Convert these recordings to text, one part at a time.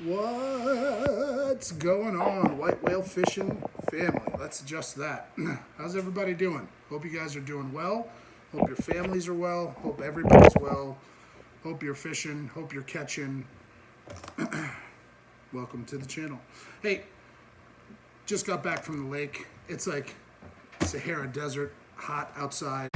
What's going on, white whale fishing family? Let's adjust that. How's everybody doing? Hope you guys are doing well. Hope your families are well. Hope everybody's well. Hope you're fishing. Hope you're catching. Welcome to the channel. Hey, just got back from the lake. It's like Sahara Desert, hot outside.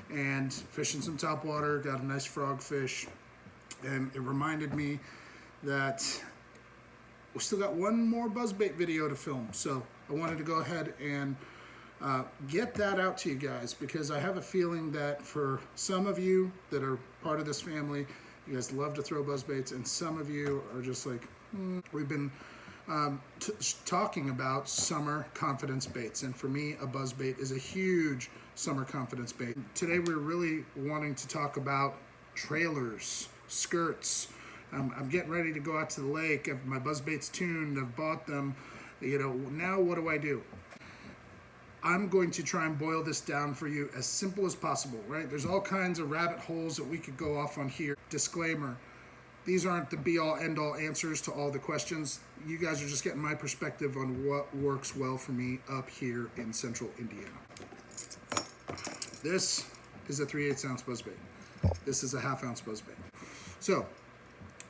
And fishing some topwater, got a nice frogfish, and it reminded me that we still got one more buzzbait video to film, so I wanted to go ahead and get that out to you guys, because I have a feeling that for some of you that are part of this family, you guys love to throw buzzbaits, and some of you are just like, we've been talking about summer confidence baits, and for me a buzzbait is a huge summer confidence bait. Today we're really wanting to talk about trailers, skirts. I'm getting ready to go out to the lake. My buzzbait's tuned, I've bought them. You know, now what do? I'm going to try and boil this down for you as simple as possible, right? There's all kinds of rabbit holes that we could go off on here. Disclaimer, these aren't the be-all, end-all answers to all the questions. You guys are just getting my perspective on what works well for me up here in central Indiana. This is a 3/8 ounce buzzbait. This is a 1/2 ounce buzzbait. So,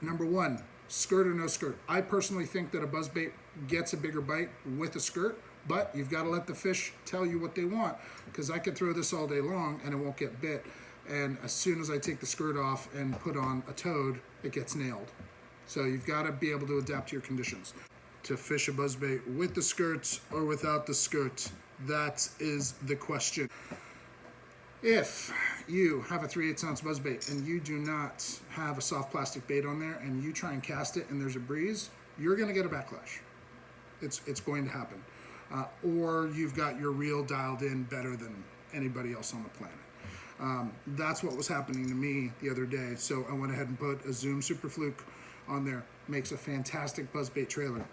number one, skirt or no skirt. I personally think that a buzzbait gets a bigger bite with a skirt, but you've got to let the fish tell you what they want, because I could throw this all day long and it won't get bit. And as soon as I take the skirt off and put on a toad, it gets nailed. So you've got to be able to adapt to your conditions. To fish a buzzbait with the skirts or without the skirt, that is the question. If you have a 3/8 ounce buzzbait and you do not have a soft plastic bait on there and you try and cast it and there's a breeze, you're going to get a backlash. It's going to happen. Or you've got your reel dialed in better than anybody else on the planet. That's what was happening to me the other day. So I went ahead and put a Zoom Super Fluke on there. Makes a fantastic buzzbait trailer.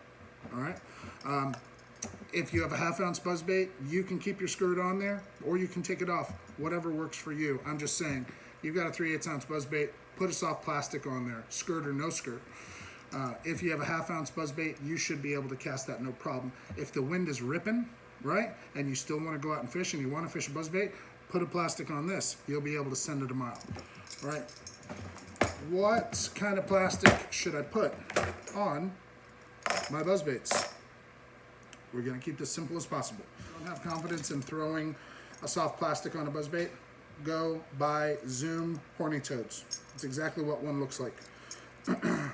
All right. If you have a 1/2 ounce buzzbait, you can keep your skirt on there or you can take it off. Whatever works for you. I'm just saying, you've got a 3/8 ounce buzzbait, put a soft plastic on there, skirt or no skirt. If you have a 1/2 ounce buzzbait, you should be able to cast that no problem. If the wind is ripping, right, and you still want to go out and fish and you want to fish a buzzbait, put a plastic on this. You'll be able to send it a mile, right? What kind of plastic should I put on my buzzbaits? We're going to keep this simple as possible. If you don't have confidence in throwing a soft plastic on a buzzbait, go buy Zoom horny toads. It's exactly what one looks like.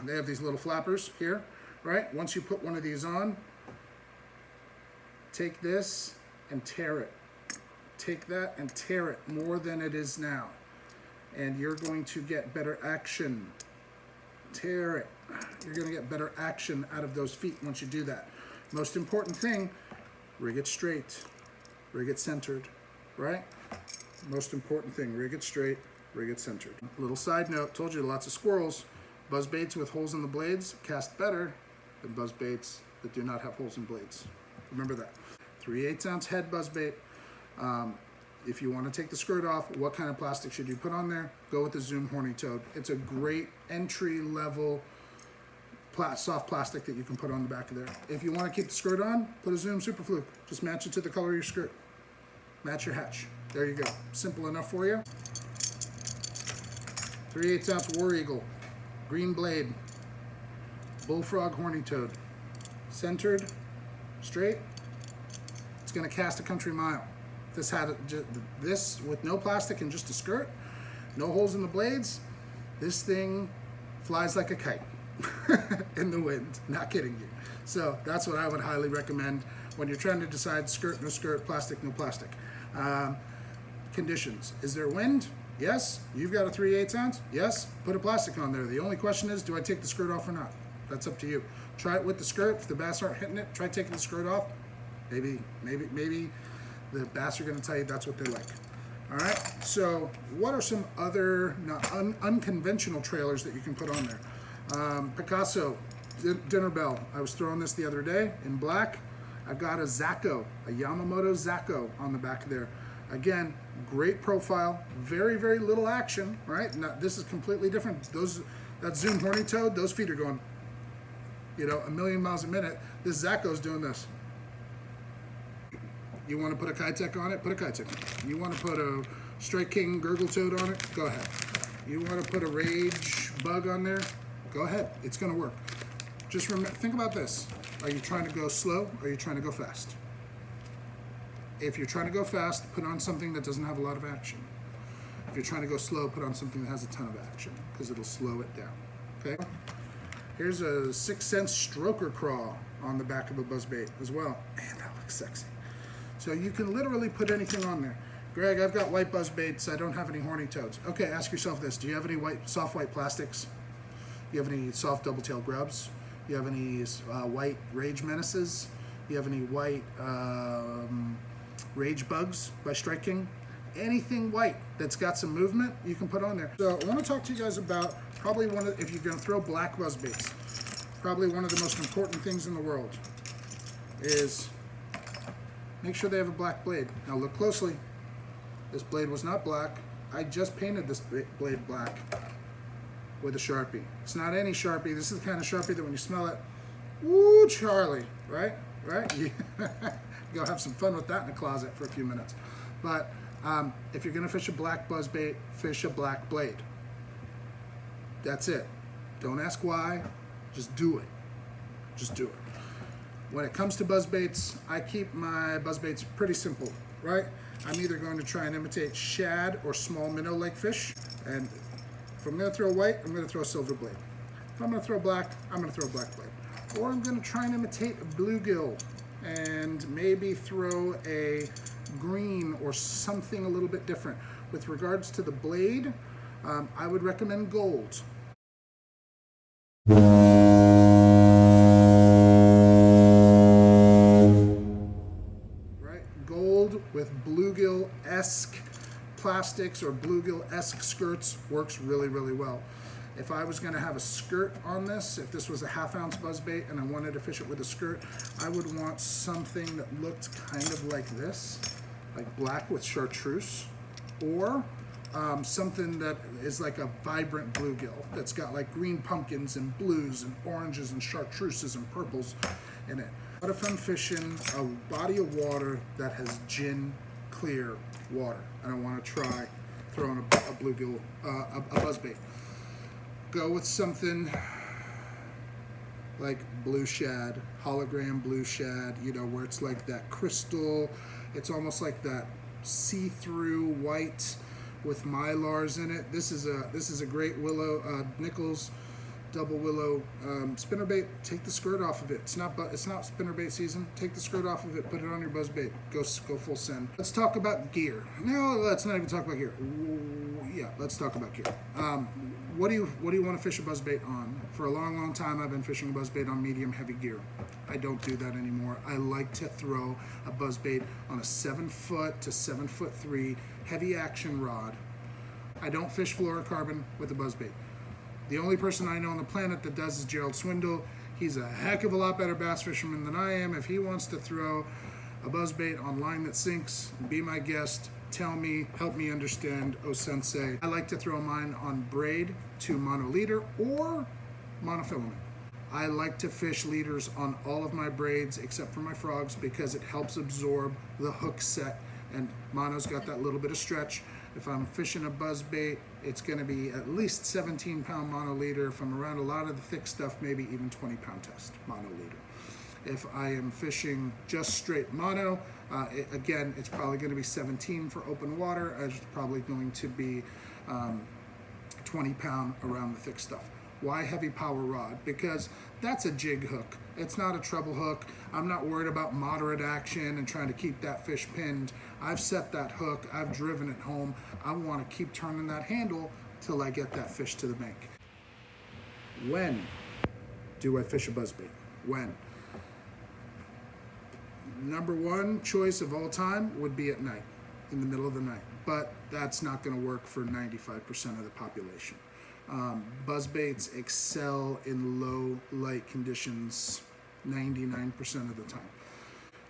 They have these little flappers here, right? Once you put one of these on, take this and tear it. Take that and tear it more than it is now. And you're going to get better action. Tear it. You're going to get better action out of those feet once you do that. Most important thing, rig it straight, rig it centered, right? Most important thing, rig it straight, rig it centered. Little side note, told you lots of squirrels. Buzzbaits with holes in the blades cast better than buzzbaits that do not have holes in blades. Remember that. 3/8 ounce head buzzbait. If you want to take the skirt off, what kind of plastic should you put on there? Go with the Zoom Horny Toad. It's a great entry level soft plastic that you can put on the back of there. If you want to keep the skirt on, put a Zoom Super Fluke. Just match it to the color of your skirt. Match your hatch. There you go. Simple enough for you. 3/8 ounce War Eagle, green blade, bullfrog horny toad, centered, straight. It's going to cast a country mile. This had this with no plastic and just a skirt, no holes in the blades. This thing flies like a kite. In the wind, not kidding you. So that's what I would highly recommend when you're trying to decide skirt, no skirt, plastic, no plastic. Conditions. Is there wind? Yes. You've got a 3/8 ounce? Yes. Put a plastic on there. The only question is, do I take the skirt off or not? That's up to you. Try it with the skirt. If the bass aren't hitting it, try taking the skirt off. Maybe the bass are going to tell you that's what they like. All right. So what are some other unconventional trailers that you can put on there? Picasso, dinner bell. I was throwing this the other day in black. I've got a Zacco, a Yamamoto Zacco on the back there. Again, great profile, very, very little action, right? Now, this is completely different. That Zoom horny toad, those feet are going, you know, a million miles a minute. This Zacho's doing this. You want to put a Kitech on it? Put a Kitech on it. You want to put a Strike King Gurgle Toad on it? Go ahead. You want to put a Rage Bug on there? Go ahead. It's going to work. Just remember, think about this. Are you trying to go slow or are you trying to go fast? If you're trying to go fast, put on something that doesn't have a lot of action. If you're trying to go slow, put on something that has a ton of action because it'll slow it down, okay? Here's a 6 Sense Stroker Crawl on the back of a buzzbait as well. Man, that looks sexy. So you can literally put anything on there. Greg, I've got white buzzbaits. I don't have any horny toads. Okay, ask yourself this. Do you have any soft white plastics? Do you have any soft double-tailed grubs? Do you have any white Rage Menaces? Do you have any white Rage Bugs by Strike King? Anything white that's got some movement, you can put on there. So I want to talk to you guys about probably if you're going to throw black buzzbaits, probably one of the most important things in the world is make sure they have a black blade. Now look closely. This blade was not black. I just painted this blade black with a Sharpie. It's not any Sharpie. This is the kind of Sharpie that when you smell it, woo, Charlie, right? Right? You go have some fun with that in the closet for a few minutes. But if you're gonna fish a black buzzbait, fish a black blade. That's it. Don't ask why, just do it. Just do it. When it comes to buzzbaits, I keep my buzzbaits pretty simple, right? I'm either going to try and imitate shad or small minnow lake fish, and if I'm gonna throw white, I'm gonna throw a silver blade. If I'm gonna throw black, I'm gonna throw a black blade. Or I'm gonna try and imitate a bluegill and maybe throw a green or something a little bit different. With regards to the blade, I would recommend gold. Right, gold with bluegill-esque plastics or bluegill-esque skirts works really, really well. If I was going to have a skirt on this, if this was a 1/2 ounce buzzbait and I wanted to fish it with a skirt, I would want something that looked kind of like this, like black with chartreuse, or something that is like a vibrant bluegill that's got like green pumpkins and blues and oranges and chartreuses and purples in it. What if I'm fishing a body of water that has gin clear water and I want to try throwing a bluegill, a buzzbait? Go with something like blue shad, hologram blue shad, you know, where it's like that crystal, it's almost like that see-through white with mylars in it. This is a great willow, Nichols double willow spinnerbait. Take the skirt off of it. It's not spinnerbait season. Take the skirt off of it. Put it on your buzzbait. Go full send. Let's talk about gear. No, let's not even talk about gear. Yeah, let's talk about gear. What do you want to fish a buzzbait on? For a long, long time, I've been fishing a buzzbait on medium heavy gear. I don't do that anymore. I like to throw a buzzbait on a 7-foot to 7'3" heavy action rod. I don't fish fluorocarbon with a buzzbait. The only person I know on the planet that does is Gerald Swindle. He's a heck of a lot better bass fisherman than I am. If he wants to throw a buzzbait on line that sinks, be my guest. Tell me, help me understand, oh sensei. I like to throw mine on braid to monoleader or monofilament. I like to fish leaders on all of my braids except for my frogs because it helps absorb the hook set, and mono's got that little bit of stretch. If I'm fishing a buzzbait, it's gonna be at least 17-pound mono leader. If I'm around a lot of the thick stuff, maybe even 20-pound test mono leader. If I am fishing just straight mono, again, it's probably gonna be 17 for open water. It's probably going to be 20-pound around the thick stuff. Why heavy power rod? Because that's a jig hook. It's not a treble hook. I'm not worried about moderate action and trying to keep that fish pinned. I've set that hook, I've driven it home. I want to keep turning that handle till I get that fish to the bank. When do I fish a buzzbait? When? Number one choice of all time would be at night, in the middle of the night. But that's not going to work for 95% of the population. Buzzbaits excel in low light conditions 99% of the time.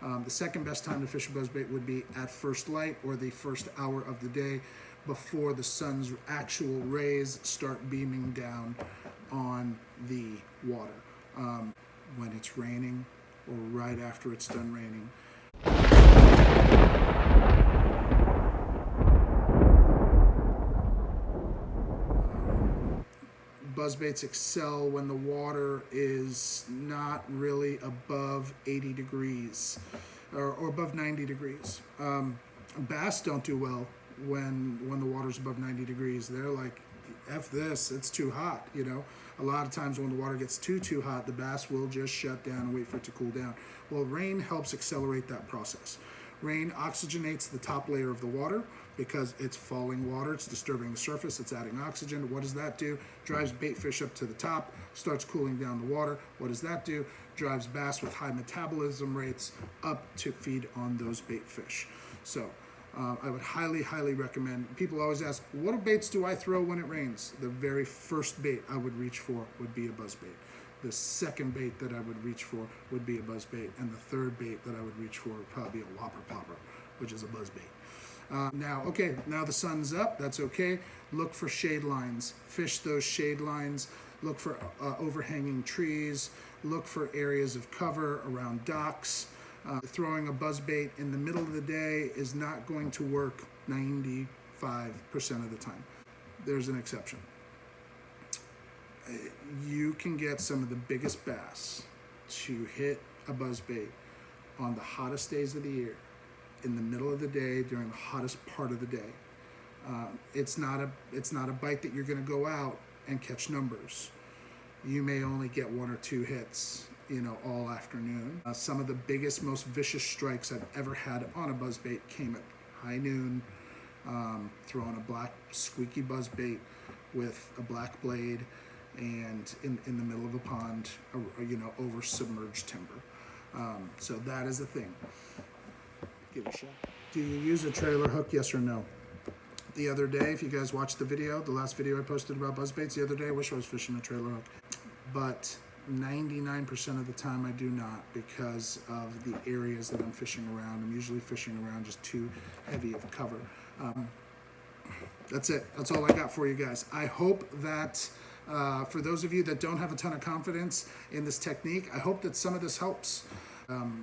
The second best time to fish a buzzbait would be at first light or the first hour of the day before the sun's actual rays start beaming down on the water. When it's raining or right after it's done raining. Buzzbaits excel when the water is not really above 80 degrees or above 90 degrees. Bass don't do well when the water's above 90 degrees. They're like, F this, it's too hot, you know. A lot of times when the water gets too hot, the bass will just shut down and wait for it to cool down. Well, rain helps accelerate that process. Rain oxygenates the top layer of the water because it's falling water, it's disturbing the surface, it's adding oxygen. What does that do? Drives bait fish up to the top, starts cooling down the water. What does that do? Drives bass with high metabolism rates up to feed on those bait fish. So I would highly recommend. People always ask, what baits do I throw when it rains? The very first bait I would reach for would be a buzzbait. The second bait that I would reach for would be a buzzbait, and the third bait that I would reach for would probably be a whopper popper, which is a buzzbait. Now the sun's up, that's okay. Look for shade lines, fish those shade lines, look for overhanging trees, look for areas of cover around docks. Throwing a buzzbait in the middle of the day is not going to work 95% of the time. There's an exception. You can get some of the biggest bass to hit a buzzbait on the hottest days of the year, in the middle of the day, during the hottest part of the day. It's not a bite that you're going to go out and catch numbers. You may only get 1 or 2 hits, you know, all afternoon. Some of the biggest, most vicious strikes I've ever had on a buzzbait came at high noon, throwing a black Squeaky buzzbait with a black blade and in the middle of a pond, you know, over submerged timber. So that is a thing. Give it a shot. Do you use a trailer hook, yes or no? The other day, if you guys watched the video, the last video I posted about buzzbaits the other day, I wish I was fishing a trailer hook. But 99% of the time I do not, because of the areas that I'm fishing around. I'm usually fishing around just too heavy of cover. That's it. That's all I got for you guys. I hope that for those of you that don't have a ton of confidence in this technique, I hope that some of this helps.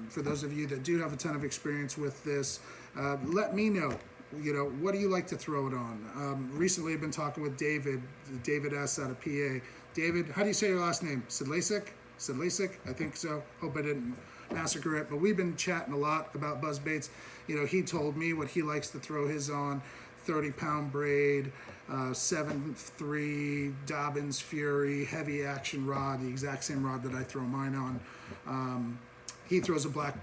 For those of you that do have a ton of experience with this, let me know. You know, what do you like to throw it on? Recently I've been talking with David S. out of PA. David, how do you say your last name? Sedlacek? I think so. Hope I didn't massacre it. But we've been chatting a lot about buzzbaits. You know, he told me what he likes to throw his on. 30-pound braid, 7.3 Dobbins Fury, heavy action rod, the exact same rod that I throw mine on. He throws a black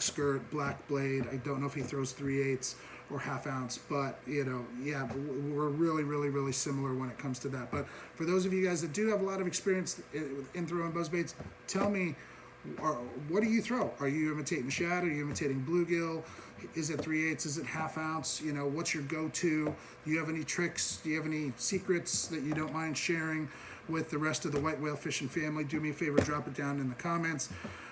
skirt, black blade. I don't know if he throws 3/8 or ½ ounce, but you know, yeah, we're really similar when it comes to that. But for those of you guys that do have a lot of experience in throwing buzzbaits, tell me, what do you throw? Are you imitating shad? Are you imitating bluegill? Is it 3/8? Is it ½ ounce? You know, what's your go-to? Do you have any tricks? Do you have any secrets that you don't mind sharing with the rest of the white whale fishing family? Do me a favor, drop it down in the comments.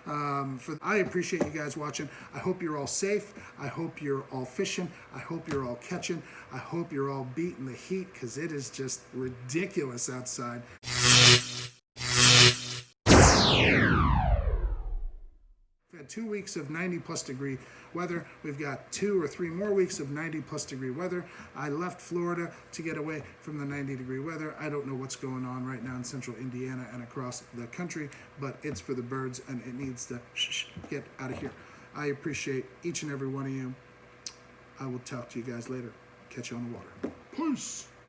I appreciate you guys watching. I hope you're all safe. I hope you're all fishing. I hope you're all catching. I hope you're all beating the heat, because it is just ridiculous outside. We've had 2 weeks of 90+ degree weather. We've got 2 or 3 more weeks of 90+ degree weather. I left Florida to get away from the 90-degree weather. I don't know what's going on right now in central Indiana and across the country, but it's for the birds and it needs to get out of here. I appreciate each and every one of you. I will talk to you guys later. Catch you on the water. Peace.